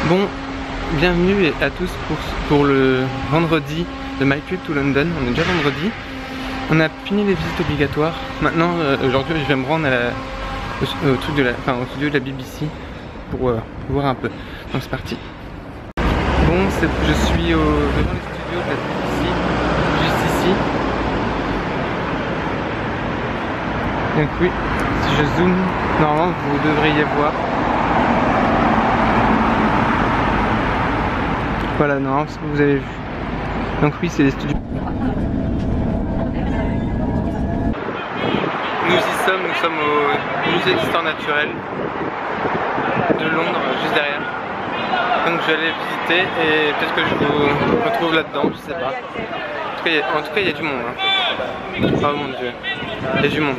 Bon, bienvenue à tous pour le vendredi de My Trip to London. On est déjà vendredi. On a fini les visites obligatoires. Maintenant, aujourd'hui, je vais me rendre au studio de la BBC pour voir un peu. Donc c'est parti. Bon, je suis devant les studios de la BBC, juste ici. Donc oui, si je zoome, normalement vous devriez voir. Voilà, normalement c'est ce que vous avez vu. Donc oui, c'est les studios. Nous sommes au Musée d'histoire naturelle de Londres, juste derrière. Donc je vais aller visiter et peut-être que je vous retrouve là-dedans, je sais pas. En tout cas, il y a du monde. Hein. Oh mon dieu, il y a du monde.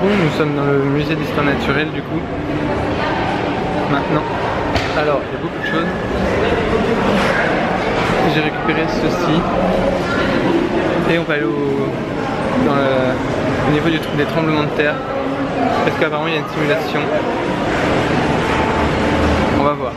Bon, nous sommes dans le musée d'histoire naturelle du coup. Maintenant. Alors, il y a beaucoup de choses. J'ai récupéré ceci. Et on va aller au niveau des tremblements de terre. Parce qu'apparemment il y a une simulation. On va voir.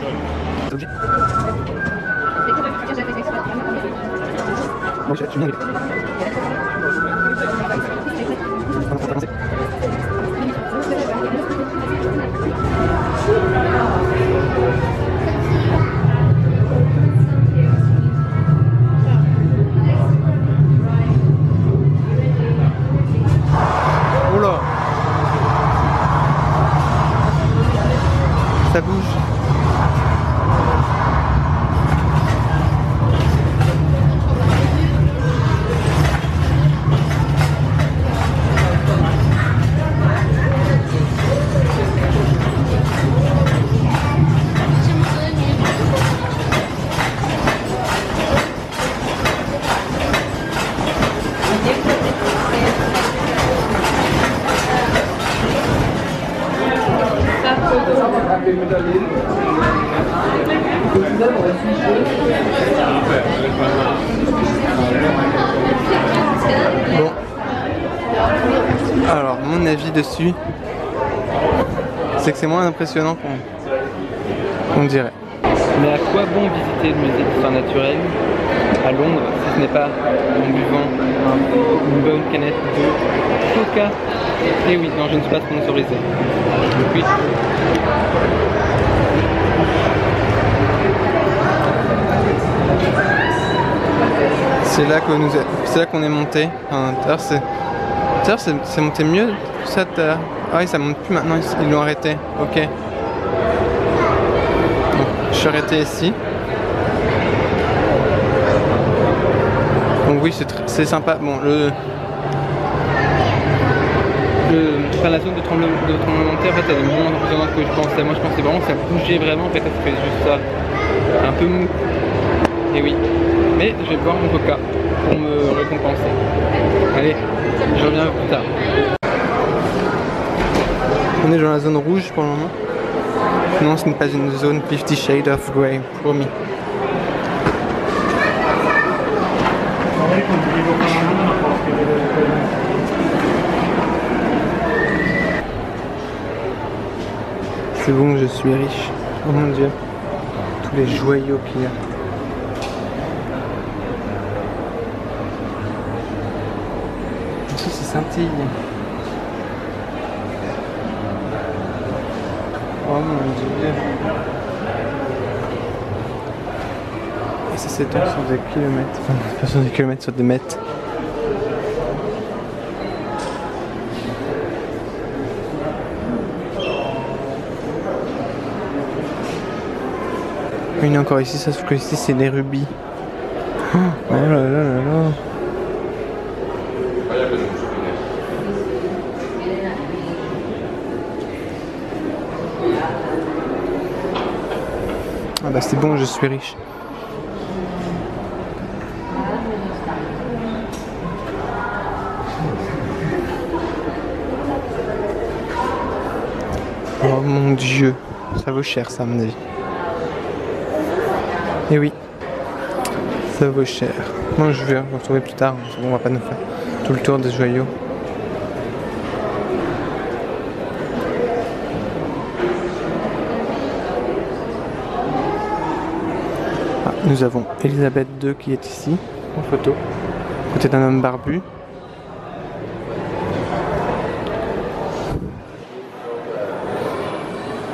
Oula, ça bouge. Bon, alors mon avis dessus, c'est que c'est moins impressionnant qu'on dirait. Mais à quoi bon visiter le musée d'histoire naturelle à Londres si ce n'est pas en buvant une bonne canette de Coca? Et oui, non, je ne suis pas sponsorisé. Donc oui. C'est là qu'on est monté. D'ailleurs c'est monté mieux ça. Ah oui, ça monte plus maintenant, ils l'ont arrêté. Ok. Donc, je suis arrêté ici. Donc oui, c'est sympa. Bon, la zone de tremblement de terre, en fait, elle est moins impressionnante que je pensais. Moi, je pensais vraiment que ça bougeait vraiment. En fait, ça fait juste ça, un peu mou. Et oui. Mais je vais boire mon coca pour me récompenser. Allez, je reviens plus tard. On est dans la zone rouge pour le moment. Non, ce n'est pas une zone 50 Shades of Grey, promis. C'est bon, je suis riche. Oh mon dieu. Tous les joyaux qu'il y a. Ça, c'est scintille. Oh mon dieu. Et ça s'étend sur des kilomètres. Enfin, pas sur des kilomètres, sur des mètres. Il y en a encore ici, sauf que ici c'est des rubis. Oh là là là là. Ah bah c'est bon, je suis riche. Oh mon dieu, ça vaut cher ça à mon avis. Et oui, ça vaut cher. Moi je vais vous retrouver plus tard, on va pas nous faire tout le tour des joyaux. Nous avons Elisabeth II qui est ici, en photo, à côté d'un homme barbu.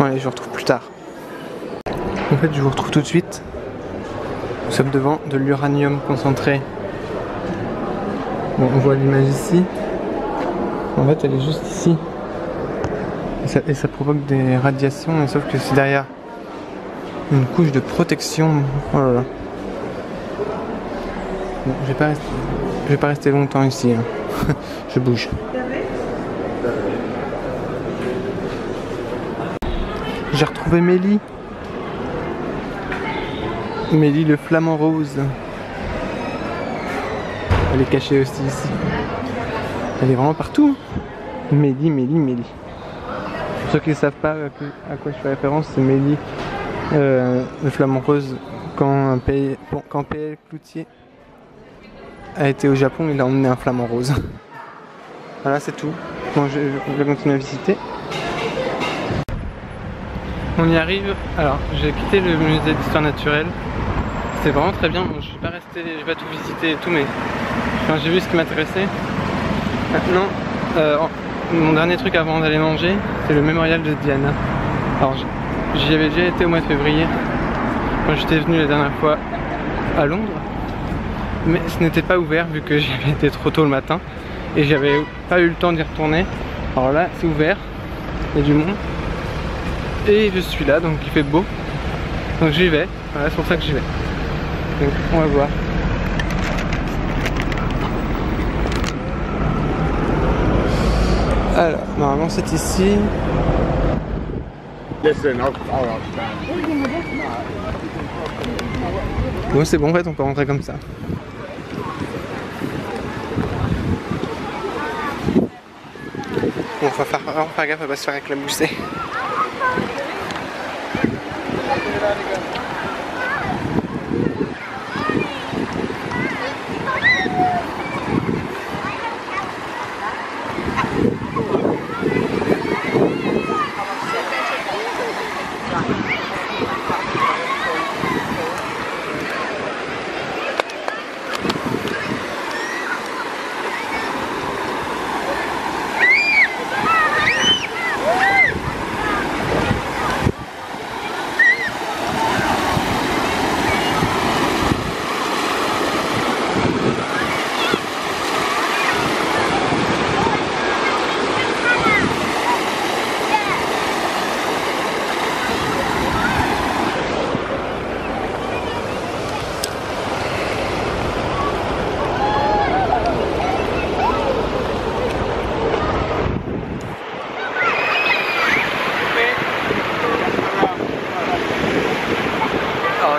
Allez, je vous retrouve plus tard. En fait, je vous retrouve tout de suite. Nous sommes devant de l'uranium concentré. Bon, on voit l'image ici. En fait, elle est juste ici. Et ça provoque des radiations, mais sauf que c'est derrière une couche de protection. Oh là là. Bon, je vais pas rester longtemps ici. Hein. Je bouge. J'ai retrouvé Mélie. Mélie le flamant rose. Elle est cachée aussi ici. Elle est vraiment partout. Mélie, Mélie, Mélie. Pour ceux qui ne savent pas à quoi je fais référence, c'est Mélie le flamant rose. Quand P.L. Cloutier a été au Japon, il a emmené un flamant rose. Voilà, c'est tout. Bon, je vais continuer à visiter. On y arrive. Alors, j'ai quitté le musée d'histoire naturelle. C'était vraiment très bien. Bon, je suis pas resté, j'ai pas tout visité et tout, mais enfin, j'ai vu ce qui m'intéressait. Maintenant, mon dernier truc avant d'aller manger, c'est le Mémorial de Diana. Alors, j'y avais déjà été au mois de février, quand j'étais venu la dernière fois à Londres, mais ce n'était pas ouvert vu que j'avais été trop tôt le matin et j'avais pas eu le temps d'y retourner. Alors là, c'est ouvert, il y a du monde et je suis là, donc il fait beau, donc j'y vais. Voilà, c'est pour ça que j'y vais. Donc on va voir. Alors, normalement c'est ici. Bon, c'est bon, en fait on peut rentrer comme ça. Bon, faut faire gaffe à pas se faire éclabousser.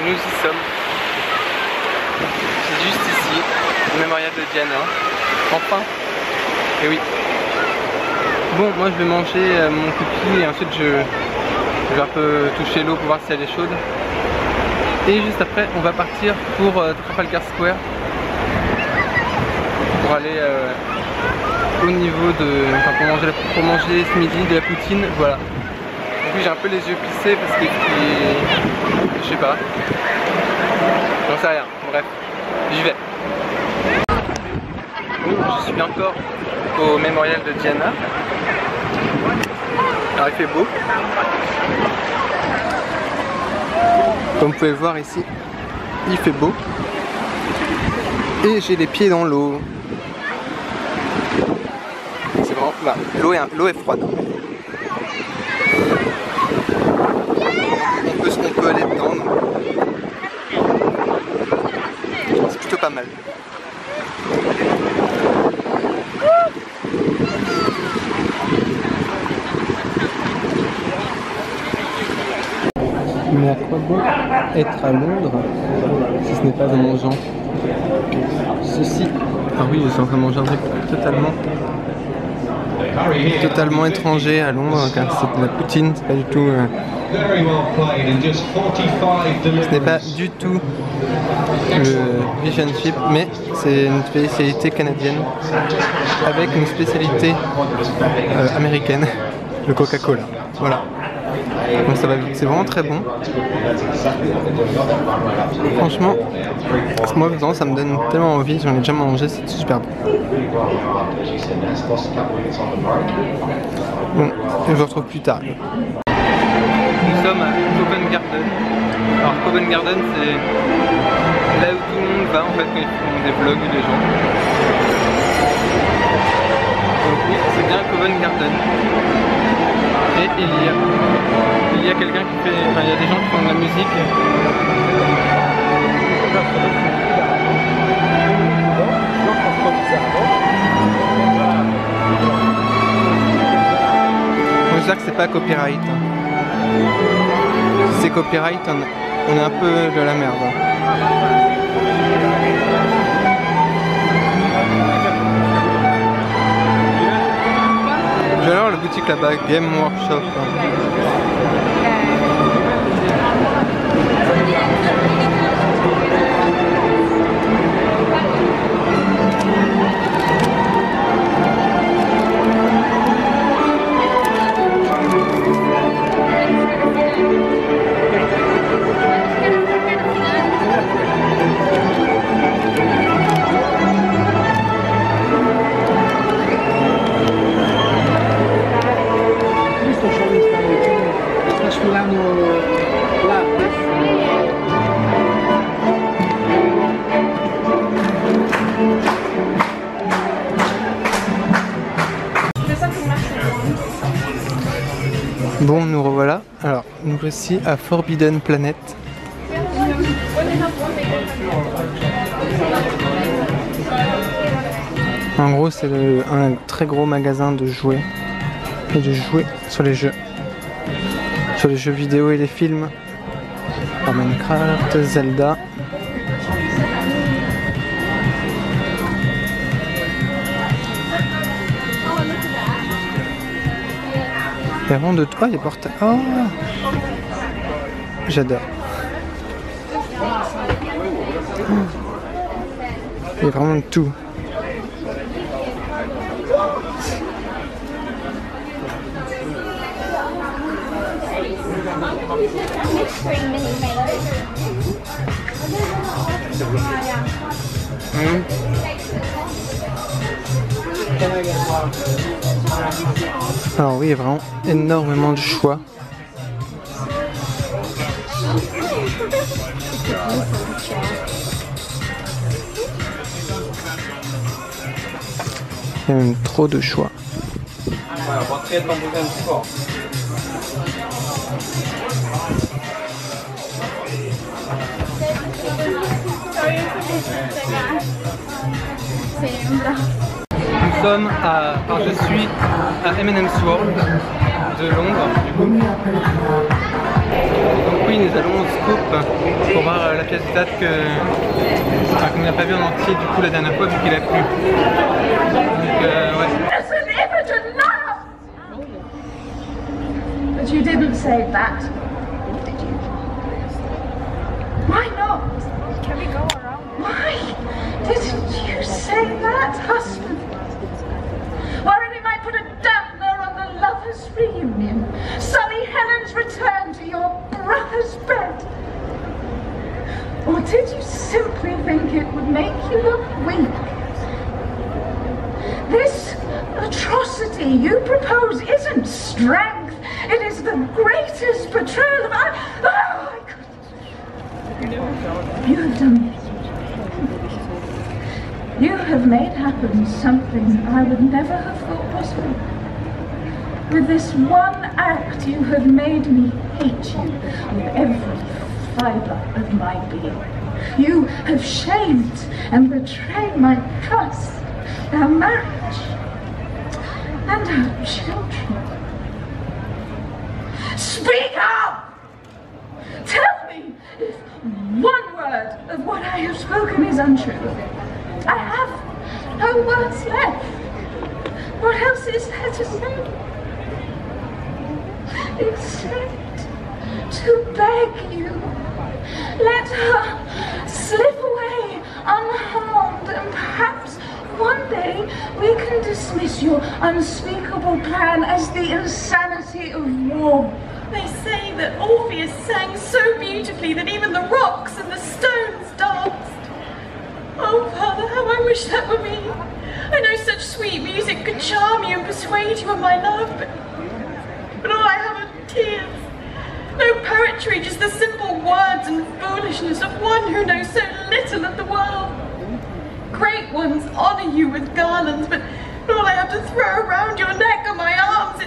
Nous y sommes. C'est juste ici, le Mémorial de Diana. Enfin. Et oui. Bon, moi je vais manger mon cookie et ensuite je vais un peu toucher l'eau pour voir si elle est chaude. Et juste après, on va partir pour Trafalgar Square. Pour aller au niveau de... Enfin, pour manger ce midi de la poutine, voilà. Et puis j'ai un peu les yeux plissés parce que... Je sais pas. J'en sais rien. Bref, j'y vais. Je suis encore au Mémorial de Diana. Alors il fait beau. Comme vous pouvez le voir ici, il fait beau. Et j'ai les pieds dans l'eau. C'est vraiment... Bah, l'eau est froide. On peut aller dedans. C'est plutôt pas mal. Mais à quoi bon être à Londres si ce n'est pas en mangeant ceci? Ah oui, je suis en train de manger un truc totalement étranger à Londres, car c'est de la poutine, c'est pas du tout... ce n'est pas du tout le fish and chip, mais c'est une spécialité canadienne avec une spécialité américaine, le Coca-Cola. Voilà. Donc ça va vite, c'est vraiment très bon. Franchement, moi maintenant ça me donne tellement envie, j'en ai déjà mangé, c'est super bon. Bon, je vous retrouve plus tard. Nous sommes à Covent Garden. Alors Covent Garden c'est là où tout le monde va en fait quand ils font des vlogs des gens. Donc oui, c'est bien Covent Garden. Et il y a quelqu'un qui fait... Enfin, il y a des gens qui font de la musique. J'espère que c'est pas copyright. Si c'est copyright, on est un peu de la merde. J'adore la boutique là-bas, Game Workshop. Bon, nous revoilà. Alors, nous voici à Forbidden Planet. En gros, c'est un très gros magasin de jouets. Et de jouets sur les jeux. Sur les jeux vidéo et les films. Par Minecraft, Zelda. Il y a vraiment de tout. Oh, il y a portail. Oh, j'adore. Il y a vraiment de tout. Alors oui, il y a vraiment énormément de choix. Il y a même trop de choix. Nous sommes à... Alors je suis à M&M's World de Londres du coup. Donc oui, nous allons au Scoop pour voir la pièce de théâtre qu'on n'a pas vu en entier du coup la dernière fois vu qu'il a plu. Donc ouais. But you didn't say that, did you? Why not? Can we go around? Why didn't you say that, husband? Worried it might put a dampener on the lovers' reunion, sully Helen's return to your brother's bed. Or did you simply think it would make you look weak? This atrocity you propose isn't strength. It is the greatest betrayal of I couldn't. You have done it. You have made happen something I would never have thought possible. With this one act, you have made me hate you with every fibre of my being. You have shamed and betrayed my trust, our marriage, and our children. Speak up! Tell me if one word of what I have spoken is untrue. I have no words left. What else is there to say? Except to beg you, let her slip away unharmed, and perhaps one day we can dismiss your unspeakable plan as the insanity of war. They say that Orpheus sang so beautifully that even the rocks and the stones danced. Oh, Father, how I wish that were me. I know such sweet music could charm you and persuade you of my love, but all I have are tears. No poetry, just the simple words and foolishness of one who knows so little of the world. Great ones honour you with garlands, but all I have to throw around your neck are my arms.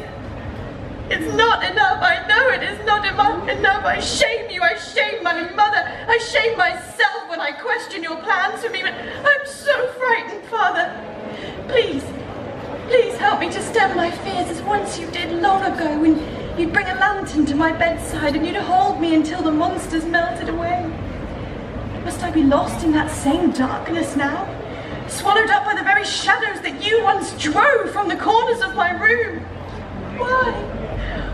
It's not enough, I know it is not enough. I shame you, I shame my mother, I shame myself when I question your plans for me, but I'm so frightened, Father. Please, please help me to stem my fears as once you did long ago when you'd bring a lantern to my bedside and you'd hold me until the monsters melted away. Must I be lost in that same darkness now? Swallowed up by the very shadows that you once drove from the corners of my room? Why?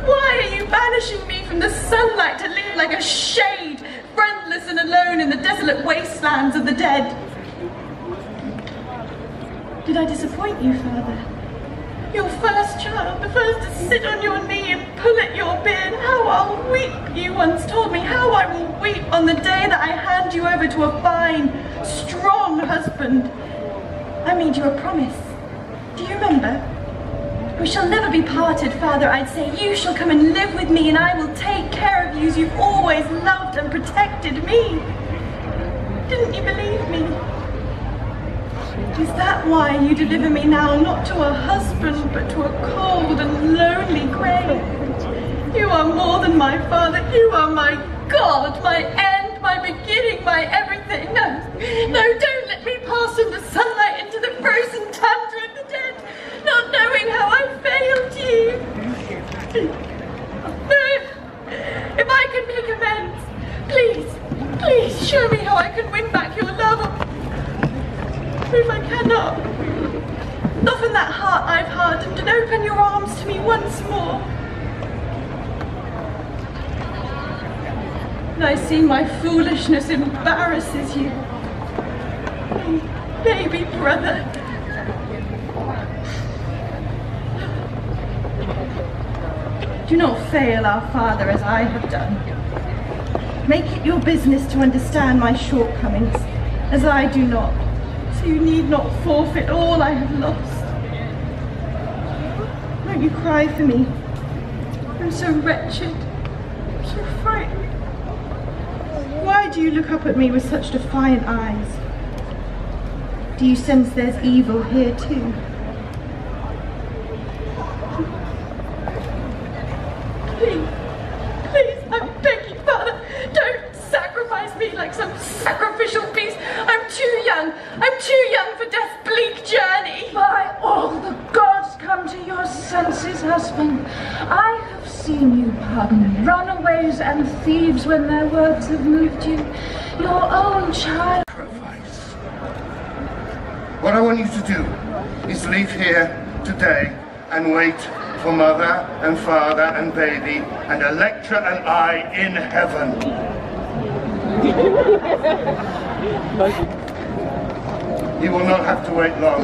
Why are you banishing me from the sunlight to live like a shade, friendless and alone in the desolate wastelands of the dead? Did I disappoint you, Father? Your first child, the first to sit on your knee and pull at your beard. How I'll weep, you once told me. How I will weep on the day that I hand you over to a fine, strong husband. I made you a promise. Do you remember? We shall never be parted, Father. I'd say you shall come and live with me and I will take care of you as you've always loved and protected me. Didn't you believe me? Is that why you deliver me now, not to a husband, but to a cold and lonely grave? You are more than my father. You are my God, my end, my beginning, my everything. No, no, don't let me pass from the sunlight into the frozen tundra of the dead, not knowing how I failed you. No, if I can make amends, please, please show me how I can win back your love. If I cannot, soften that heart I've hardened and open your arms to me once more. And I see my foolishness embarrasses you. Baby brother. Do not fail our Father as I have done. Make it your business to understand my shortcomings, as I do not. So you need not forfeit all I have lost. Won't you cry for me? I'm so wretched, so frightened. Why do you look up at me with such defiant eyes? Do you sense there's evil here too? Please, please, I beg you, Father, don't sacrifice me like some sacrificial beast. I'm too young for death's bleak journey. By all the gods, come to your senses, husband. I have seen you pardon runaways and thieves when their words have moved you. Your own child. What I want you to do is leave here today and wait for mother and father and baby and Electra and I in heaven. You will not have to wait long.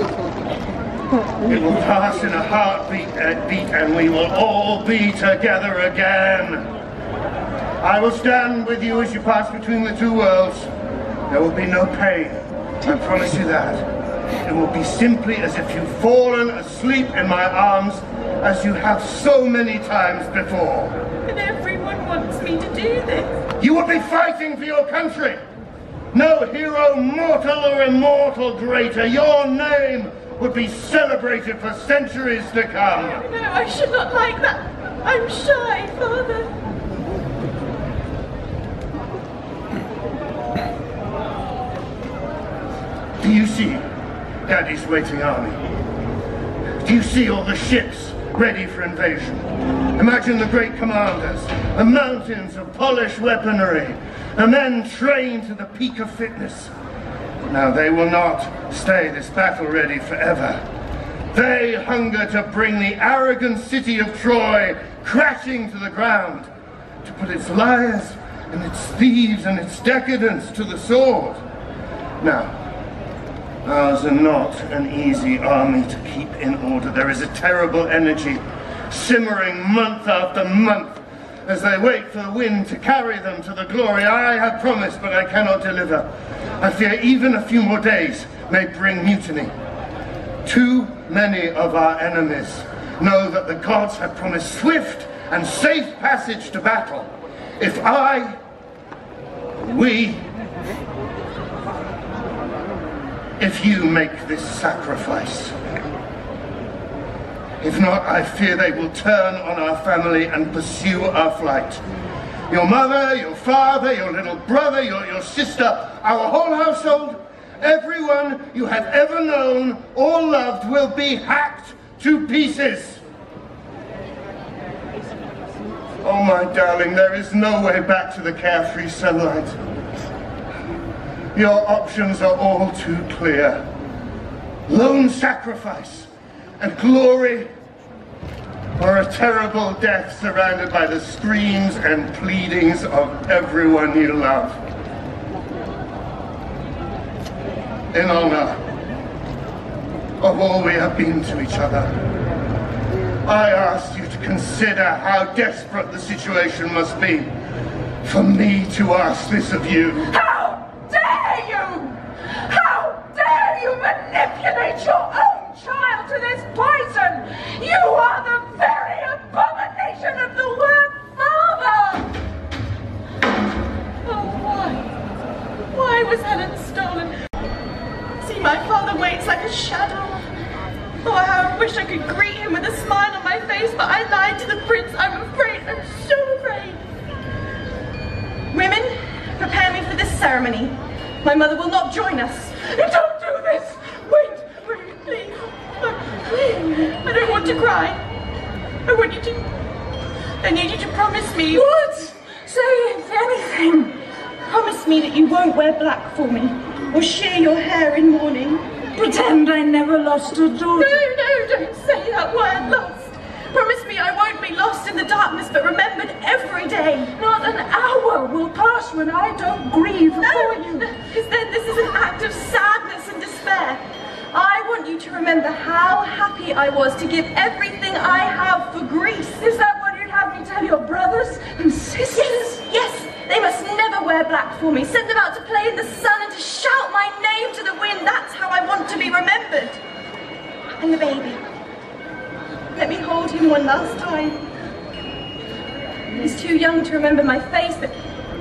It will pass in a heartbeat and we will all be together again. I will stand with you as you pass between the two worlds. There will be no pain, I promise you that. It will be simply as if you've fallen asleep in my arms as you have so many times before. And everyone wants me to do this. You will be fighting for your country. No hero, mortal or immortal, greater. Your name would be celebrated for centuries to come. No, I should not like that. I'm shy, Father. Do you see Daddy's waiting army? Do you see all the ships ready for invasion? Imagine the great commanders, the mountains of polished weaponry, the men trained to the peak of fitness. Now they will not stay this battle ready forever. They hunger to bring the arrogant city of Troy crashing to the ground, to put its liars and its thieves and its decadence to the sword. Now, ours are not an easy army to keep in order. There is a terrible energy simmering month after month as they wait for the wind to carry them to the glory I have promised but I cannot deliver. I fear even a few more days may bring mutiny. Too many of our enemies know that the gods have promised swift and safe passage to battle. If if you make this sacrifice. If not, I fear they will turn on our family and pursue our flight. Your mother, your father, your little brother, your sister, our whole household, everyone you have ever known or loved will be hacked to pieces. Oh, my darling, there is no way back to the carefree sunlight. Your options are all too clear. Lone sacrifice and glory, or a terrible death surrounded by the screams and pleadings of everyone you love. In honor of all we have been to each other, I ask you to consider how desperate the situation must be for me to ask this of you. How dare you! How dare you manipulate your own child to this poison! You are the very abomination of the word father! Oh, why? Why was Helen stolen? See, my father waits like a shadow. Oh, how I wish I could greet him with a smile on my face, but I lied to the prince. I'm afraid, I'm so afraid. Women, prepare me for this ceremony. My mother will not join us. Don't do this! Wait, wait, Please. Please. I don't want to cry. I need you to promise me. What? Say anything. Promise me that you won't wear black for me, or shear your hair in mourning. Pretend I never lost a daughter. No, don't say that word, lost. Promise me I won't be lost in the darkness, but remembered every day. Not an hour will pass when I don't grieve for you. Because then this is an act of sadness and despair. I want you to remember how happy I was to give everything I have for Greece. Is that what you'd have me tell your brothers and sisters? Yes. They must never wear black for me. Send them out to play in the sun and to shout my name to the wind. That's how I want to be remembered. And the baby. Let me hold him one last time. He's too young to remember my face, but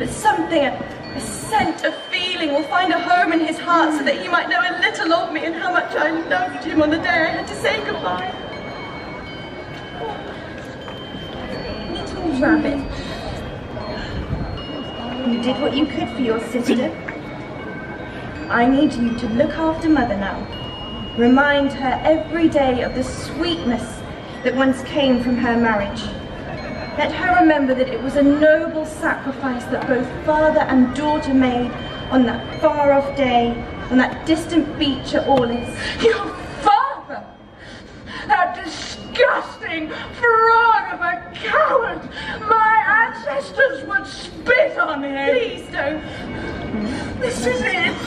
something, a scent, a feeling will find a home in his heart so that he might know a little of me and how much I loved him on the day I had to say goodbye. Little rabbit. You did what you could for your sister. I need you to look after Mother now. Remind her every day of the sweetness that once came from her marriage. Let her remember that it was a noble sacrifice that both father and daughter made on that far-off day, on that distant beach at Aulis. Your father? That disgusting fraud of a coward! My ancestors would spit on him! Please don't. This is it!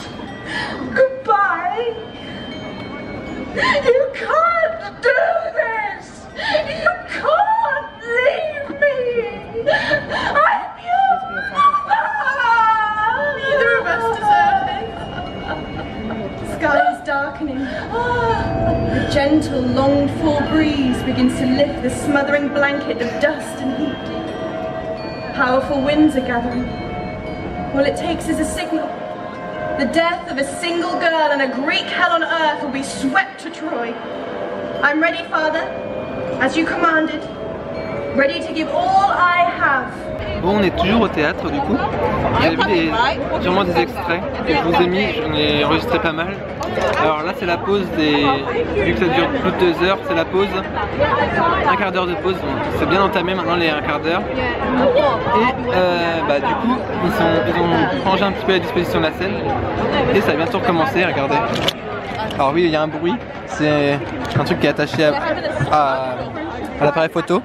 Goodbye! You can't do this! You can't leave me! I'm your mother! Neither of us deserve this. The sky is darkening. The gentle, longed-for breeze begins to lift the smothering blanket of dust and heat. Powerful winds are gathering. All it takes is a signal. The death of a single girl and a Greek hell on earth will be swept to Troy. I'm ready, Father, as you commanded, ready to give all I have. Bon, on est toujours au théâtre du coup. Vous avez vu sûrement des extraits que je vous ai mis, j'en ai enregistré pas mal. Alors là c'est la pause des... Vu que ça dure plus de 2 heures, c'est la pause. Un quart d'heure de pause, donc c'est bien entamé maintenant les un quart d'heure. Et du coup, ils ont rangé un petit peu la disposition de la scène. Et ça va bientôt recommencer, regardez. Alors oui, il y a un bruit, c'est un truc qui est attaché à l'appareil photo.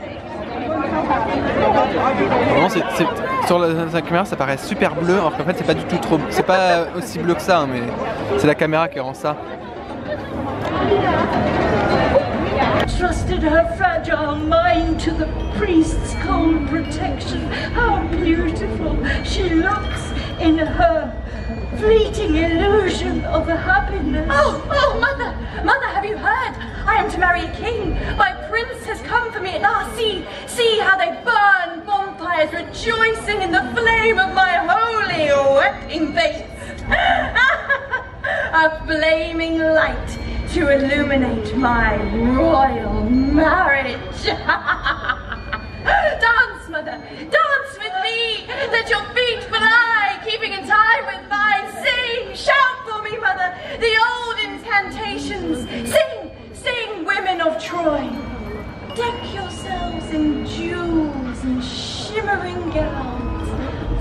Vraiment, sur la caméra ça paraît super bleu, alors qu'en fait c'est pas du tout trop, c'est pas aussi bleu que ça, hein, mais c'est la caméra qui rend ça. trusted her fragile mind to the priest's cold protection. How beautiful she looks in her fleeting illusion of happiness. Oh, Mother! Mother, have you heard? I am to marry a king. My prince has come for me at last. See how they burn bonfires, rejoicing in the flame of my holy wedding face. A flaming light to illuminate my royal marriage. Dance, Mother, dance with me. Let your feet fly, keeping in time with mine. Sing, shout for me, Mother, the old incantations. Sing, women of Troy. Deck yourselves in jewels and shimmering gowns,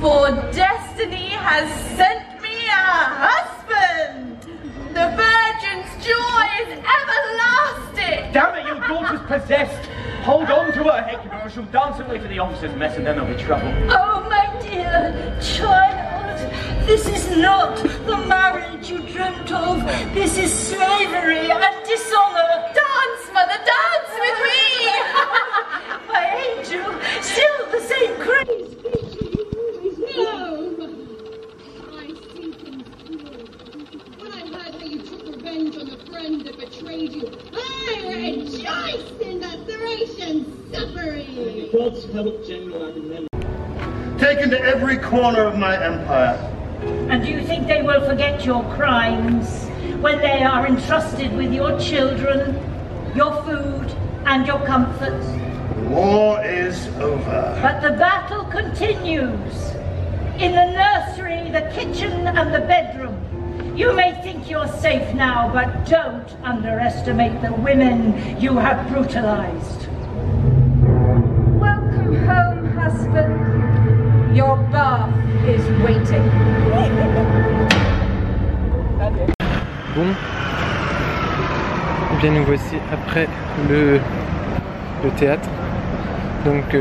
for destiny has sent me a husband. The virgin's joy is everlasting. Damn it, your daughter's possessed. Hold on to her, Hector, or she'll dance away to the officer's mess and then there'll be trouble. Oh, my dear child, this is not the marriage you dreamt of. This is slavery and dishonor. Dance, Mother, dance with me. My angel, still the same craze. No! I sink in swoon. When I heard how you took revenge on the friend that betrayed you, I rejoiced in the Thracian suffering! God's help, General Agamemnon. Taken to every corner of my empire. And do you think they will forget your crimes when they are entrusted with your children, your food, and your comforts? War is over. But the battle continues. In the nursery, the kitchen, and the bedroom. You may think you're safe now, but don't underestimate the women you have brutalized. Welcome home, husband. Your bath is waiting. Bon, eh bien nous voici après le théâtre. Donc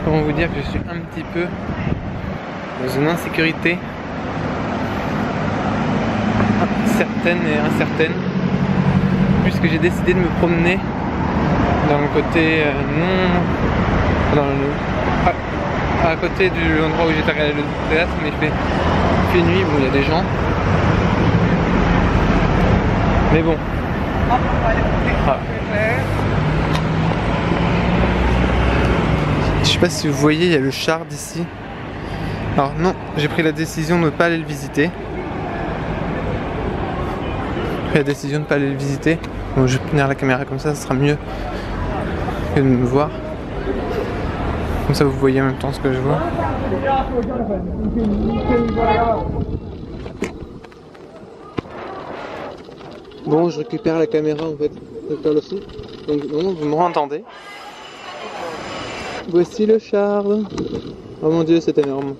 comment vous dire que je suis un petit peu dans une insécurité certaine et incertaine, puisque j'ai décidé de me promener dans le côté à côté de l'endroit où j'étais regardé le théâtre, mais il fait nuit, bon il y a des gens, mais bon. Je sais pas si vous voyez, il y a le char d'ici. Alors non, j'ai pris la décision de ne pas aller le visiter. La décision de ne pas aller le visiter. Bon, je vais tenir la caméra comme ça sera mieux que de me voir. Comme ça vous voyez en même temps ce que je vois. Bon, je récupère la caméra en fait, par le son. Donc non, vous me entendez. Voici le char. Oh mon dieu, c'est énorme.